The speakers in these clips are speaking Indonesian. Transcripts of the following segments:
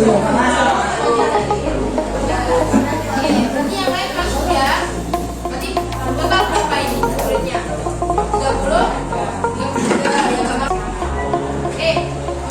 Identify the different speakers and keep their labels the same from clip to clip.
Speaker 1: Berarti yang lain masuk ya. Berarti total berapa ini muridnya? 30. Oke,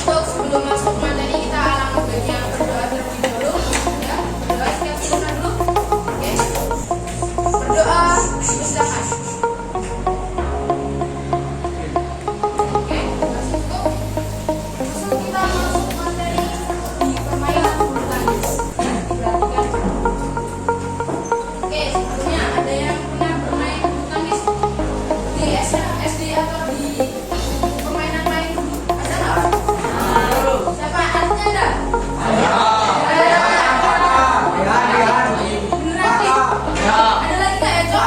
Speaker 1: untuk sebelum masuk materi kita alami bagian berdoa terlebih dahulu ya. Berdoa siap dulu. Oke. Berdoa silakan. Oke, masih cukup. Langsung kita masuk materi di permainan bulu tangkis. Diperhatikan. Oke, sebelumnya ada yang pernah bermain bulu tangkis di SD atau di permainan lain dulu? Ada nggak? Siapa? Artinya ada? Beneran sih? Ada lagi nggak ya, Cok?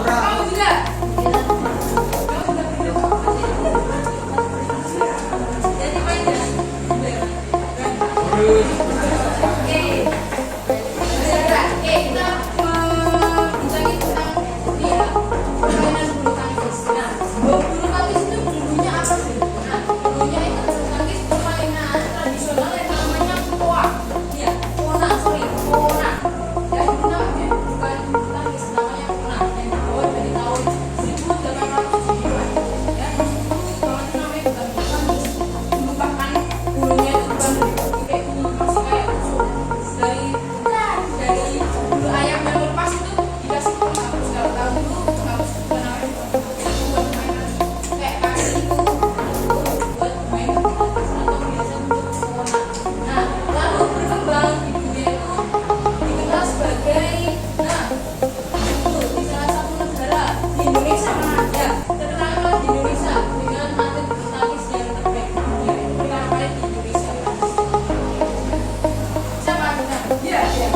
Speaker 1: Kamu juga? Kamu juga jadi main ya? Oke. Oke, kita bincangin tentang ini ya, permainan bulu tangkis. Nah, bulu tangkis itu dulunya apa sih? Nah, dulunya itu bulu tangkis permainan tradisional yang namanya poa. Iya, pona, sorry, pona. Ya, itu namanya bukan bulu tangkis, namanya pona. Yang dibawa dari tahun 1870-an. Ya, kalau itu namanya bukan bulu tangkis. Dulu bahkan bulunya itu bukan kayak ini, masih kayak usul. Dari bulu ayam yang lepas itu dikasih penghapus. Kalau tahu dulu penghapus itu bukan namanya buat mainan kayak kasih itu buat main atau biasa untuk sekolah. Nah, lalu berkembang di dunia itu dikenal sebagai itu di salah satu negara di Indonesia mana ya terkenal di Indonesia dengan atlet bulu tangkis yang terbaik di dunia itu pertama kali di Indonesia. Siapa benar? Iya, iya.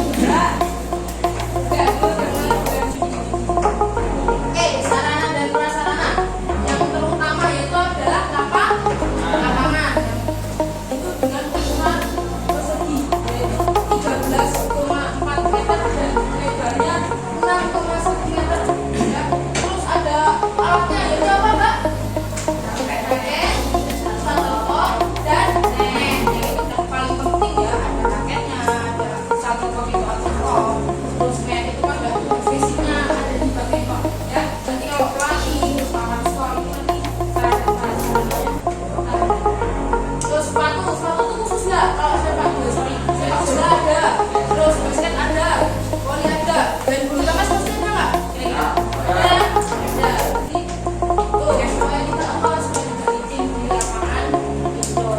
Speaker 1: Oke, sarana dan prasarana yang terutama yaitu adalah lapangan. Itu dengan ukuran persegi yaitu 13,4 meter dan lebarnya 6,1 meter. Ya. Terus ada alatnya yaitu apa, Mbak? Raket, shuttlecock, dan net. Yang itu yang paling penting ya, ada raketnya, ada shuttlecock itu shuttlecock. Terus net itu kan ada basicnya ada di bagian kok. Ya, nanti kalau pelatih terus paman skor itu nanti sarana prasarananya ada. Terus sepatu tuh khusus nggak? Kalau sepak bola, sorry, sepak bola ada. Terus basket ada, voli ada, dan bulu tangkis pasti ada nggak? Kira-kira? Ada. Jadi tuh supaya kita harus dari tim di lapangan gitu.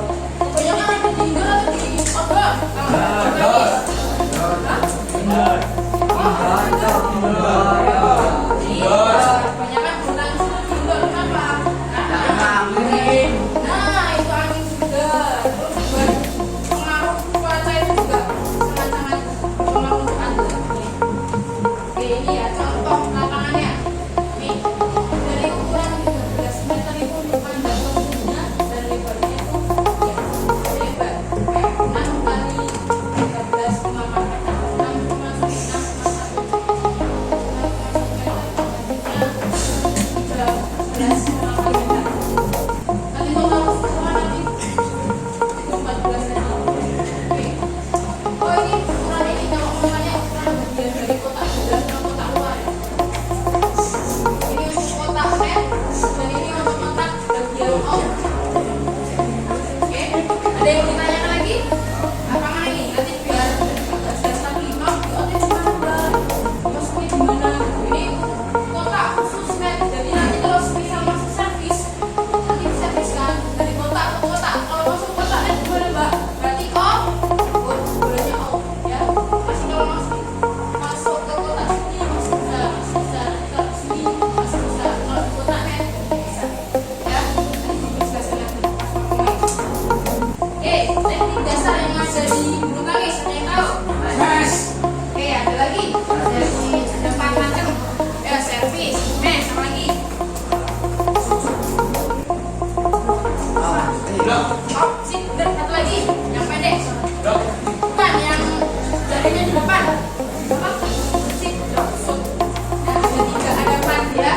Speaker 1: Pokoknya kan ada di indoor atau di outdoor? Kalau kebanyakan bulu tangkis itu di indoor. Kenapa? Nah, itu angin juga. Terus buat pengaruh cuaca itu juga sangat-sangat menguntungkan juga. Oke, ini ya contoh lapangannya. Nih, dari ukuran 13 meter itu untuk panjang persegnya dan lebarnya itu ya lebar 6 kali 13,4 meter, 6,1 ada yang ditanyakan lagi? Apa lagi? Nanti biar agak jelas lagi. Mau diotnya gimana, Mbak? Masuknya gimana? Ini kotak khusus net. Jadi nanti kalau misal masuk servis, nanti serviskan dari kotak ke kotak. Kalau masuk kotak net gimana, Mbak? Berarti off, bolanya off ya. Masih kalau masuk ke kotak sini masih bisa. Nanti kalau sini masih bisa. Kalau di kotak net bisa. Ya, nanti dijelaskan lagi pas pakai. Oke, teknik dasar yang ada di bulu tangkis ada yang tahu? Oke, ada lagi. Ada 4 macam. Ya, servis, smash, apa lagi? Oh, sip, dan satu lagi, yang pendek. Bukan, yang jarinya di depan. Apa? Sip, drop, shoot. Nah, ada 3, ada 4 ya.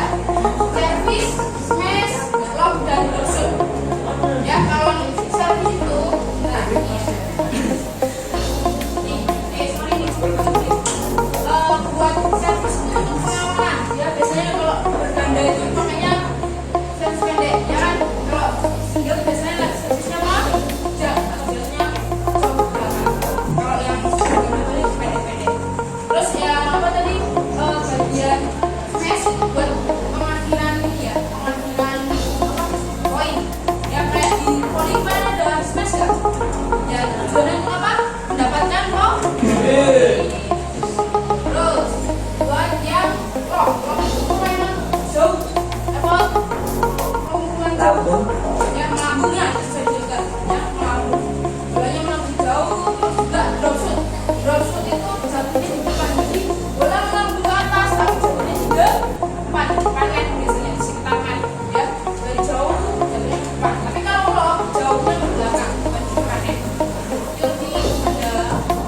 Speaker 1: Servis, smash, lock, dan shoot. Ya, kalau servis itu, nah ini single biasanya langsungnya apa? Jam atau biasanya jam belakang. Kalau yang single itu pendek-pendek. Terus yang apa tadi bagian smash itu buat pengakhiran ini ya, pengakhiran apa poin. Ya kayak di Polimer ada smash nggak? Ya tujuannya untuk apa? Mendapatkan poin. Terus buat yang rock itu mainan jauh apa? Lingkungan jauh. Yang melambungnya bisa juga ya melambung. Bolanya melambung jauh terus juga drop shoot. Drop shoot itu jatuhnya di depan jadi bola melambung ke atas tapi jatuhnya di depan kan biasanya di sekitar kan ya dari jauh jatuhnya di depan. Tapi kalau lock jauhnya ke belakang bukan di depan ya. Itu lebih ada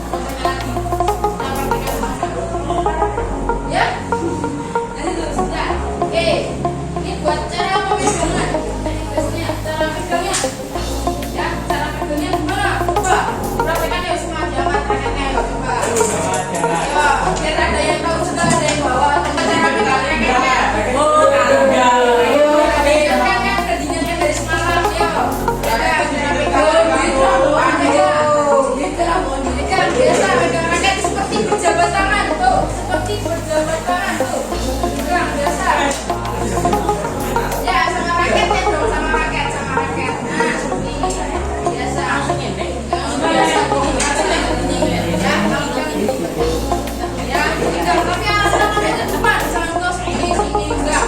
Speaker 1: namanya lagi. Kita praktekkan sama. Ya. Nanti dulu sebentar. Oke. Ini buat cara pemegangan. Tadi biasanya cara pegangnya. Ya, cara pegangnya gimana? Coba praktekkan ya semua jangan prakteknya ya coba. Ya, biar ada yang tahu juga ada yang bawa tempat cara pegangnya kayaknya. Oh, kan kan kerjanya dari semalam ya. Ada cara pegang gitu. Ada ya. Gitu lah mau kan biasa pegang raket seperti berjabat tangan tuh. Seperti berjabat tangan tuh. Pegang biasa. Ya, sama raketnya dong, sama raket. Nah, seperti ini. Biasa. Biasa. Ya, kalau jangan ini. Ya, tinggal. Tapi arah tangannya ke depan. Jangan ke sini, enggak.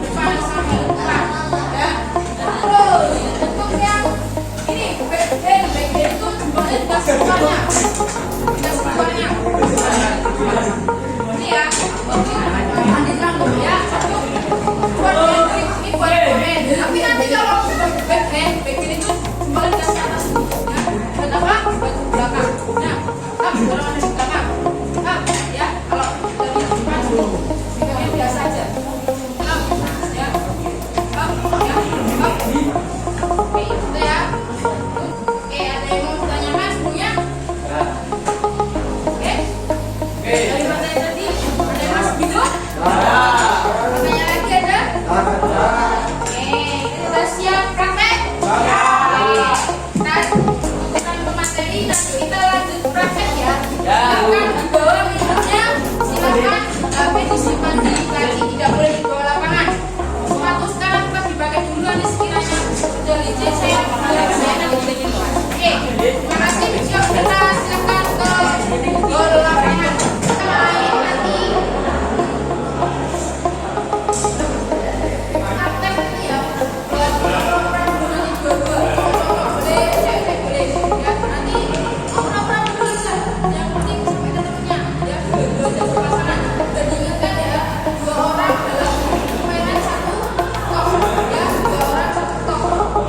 Speaker 1: Depan sama depan. Ya. Terus, untuk yang ini, backhand itu jempolnya dikasih buahnya. Dikasih buahnya. Ini ya, oke. Nanti rambut ya, satu. Buat ini buat komen. Tapi nanti kalau backhand itu jempolnya dikasih atas nih. Ya, buat apa? Buat ke belakang. Nah, kalau ada di belakang. Ya, kalau dari depan pegangnya biasa aja. Ya. Oke, itu ya. Oke, ada yang mau ditanyakan sebelumnya? Oke. Dari materi tadi ada yang masih bingung? Pertanyaan lagi ada? Oke, kita siap praktek? Ya. Kita bukan ke materi, nanti kita lanjut praktek ya. Silakan dibawa minumnya, silakan HP disimpan di kaki, tidak boleh dibawa lapangan. Sepatu sekarang tetap dipakai dulu nih sekiranya sudah licin saya nanti. Oke, terima kasih. Siap kita silakan ke gol lapangan. Main nanti. Praktek ini ya buat orang-orang dulu nanti dua-dua. Boleh, cek boleh. Ya nanti orang-orang dulu aja. Yang penting sampai temennya ya dua-dua aja pasangan. Dan diingatkan ya 2 orang dalam permainan 1 tok ya 2 orang 1 tok.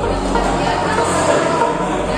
Speaker 1: Ini kita lihat langsung.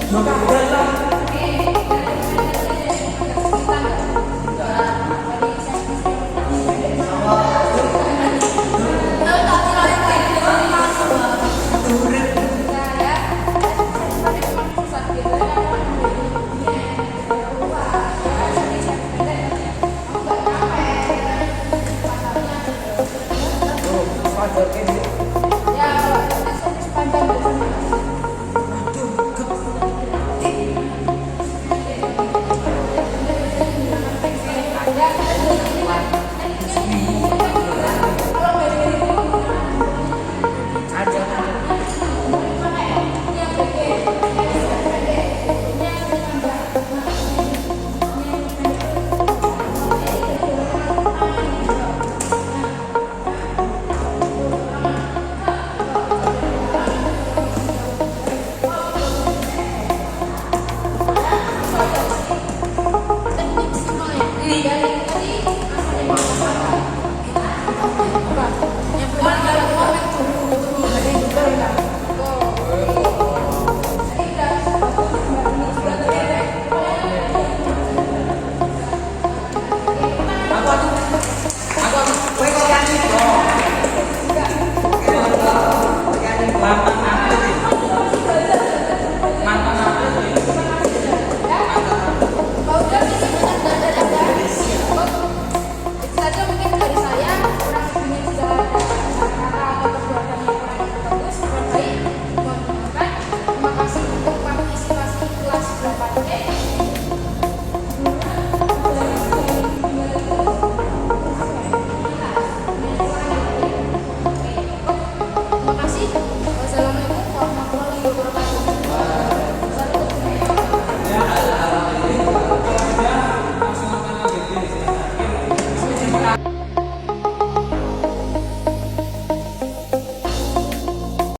Speaker 2: Maka dalam